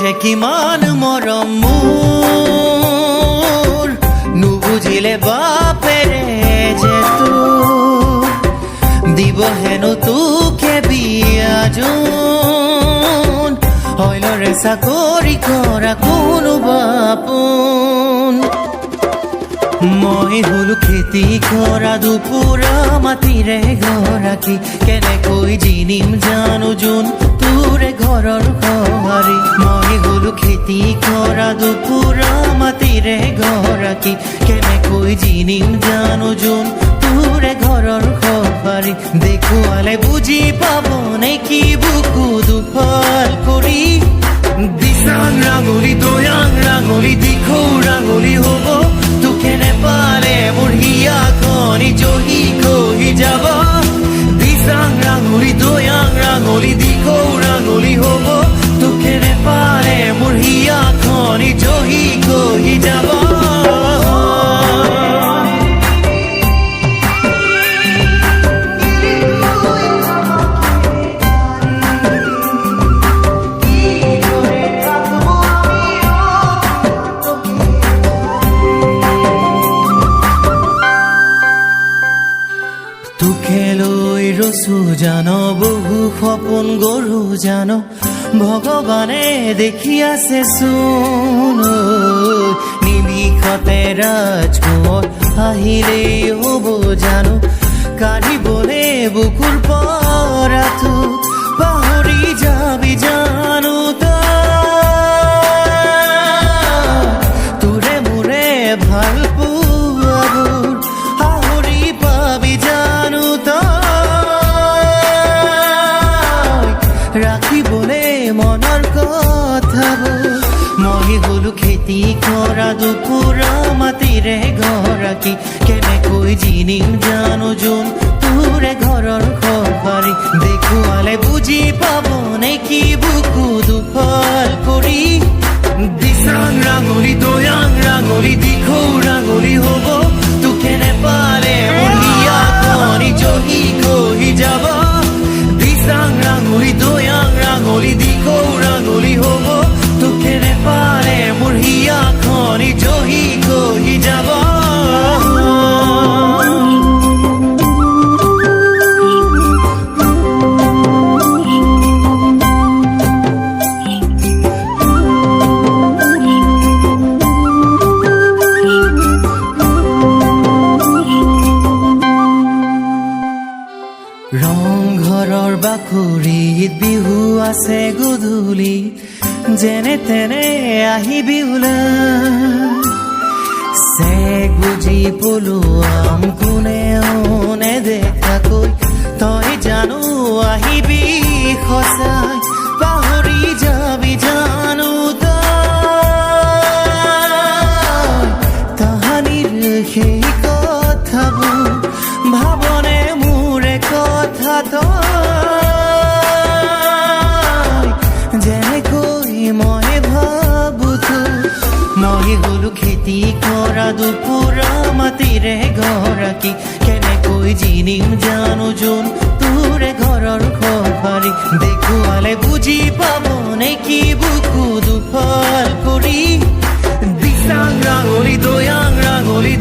যে কিমান মৰম মোৰ নুবুজিলে বাপেৰে যে তোৰ দিব হেনো তোকে বিয়া যোন হইলৰে চাকৰি কৰা কোনো বাপোন মই হলো খেতি কৰা দুপুৰা মাটিৰে গৰাকী কেনেকৈ জিনিম জানো যোন তোৰে ঘৰৰ সঁহাৰি মই হলো খেতি কৰা দুপুৰা মাটিৰে গৰাকী কেনেকৈ জিনিম জানো যোন তোৰে ঘৰৰ সঁহাৰি দেখুৱালে বুজি পাব নেকি বুকু দুফাল কৰি দিচাং ৰাঙলী দয়াং ৰাঙলী দিখৌ ৰাঙলী হ'ব তোকে নেপালে মোৰ হিয়াখনি জহি খহি যাব দিচাং ৰাঙলী দয়াং ৰাঙলী দিখৌ ৰাঙলী হ'ব তোকে নেপালে মোৰ হিয়াখনি জহি খহি যাব তোকে লৈ ৰচো জানো বহু সপোন গঢ়ো জানো ভগৱানে দেখি আছে চোন নিমিষতে ৰাজকোঁৱৰ আহিলেই হ'ব জানো কাঢ়িবলে বুকুৰ পৰাটো পাহৰি যাবি জানো তোৰে মোৰে ভাল পোৱাবোৰ আহৰি পাবি জানো ৰাখিবলে মনৰ কথাবোৰ মই হলো খেতি কৰা দুপুৰা মাটিৰে গৰাকী কেনেকৈ জিনিম জানো যোন তোৰে ঘৰৰ সঁহাৰি দেখুৱালে বুজি পাব নেকি বুকু দুফাল কৰি দিচাং ৰাঙলী দয়াং ৰাঙলী দিখৌ ৰাঙলী হ'ব তোকে নেপালে মোৰ হিয়াখনি জহি খহি যাব দিচাং ৰাঙলী দয়াং ৰাঙলী দিখৌ ৰাঙলী হ'ব তোকে নেপালে মোৰ হিয়াখনি জহি খহি যাব ৰংঘৰৰ বাখৰিত বিহু আছে গধূলি যেনে তেনে আহিবি ওলাই চেক বুজি পলোৱাম কোনেও নেদেখাকৈ তই জানো আহিবি সঁচাই পাহৰি যাবি জানো তাহানিৰ সেই কথাবোৰ ভাবনে মোৰে কথা যেনেকৈ মই ভাবোতো মই হলো খেতি কৰা দুপুৰা মাটিৰে গৰাকী কেনেকৈ জিনিম জানো যোন তোৰে ঘৰৰ সঁহাৰি দেখুৱালে বুজি পাব নেকি বুকু দুফাল কৰি দিচাং ৰাঙলী দয়াং ৰাঙলী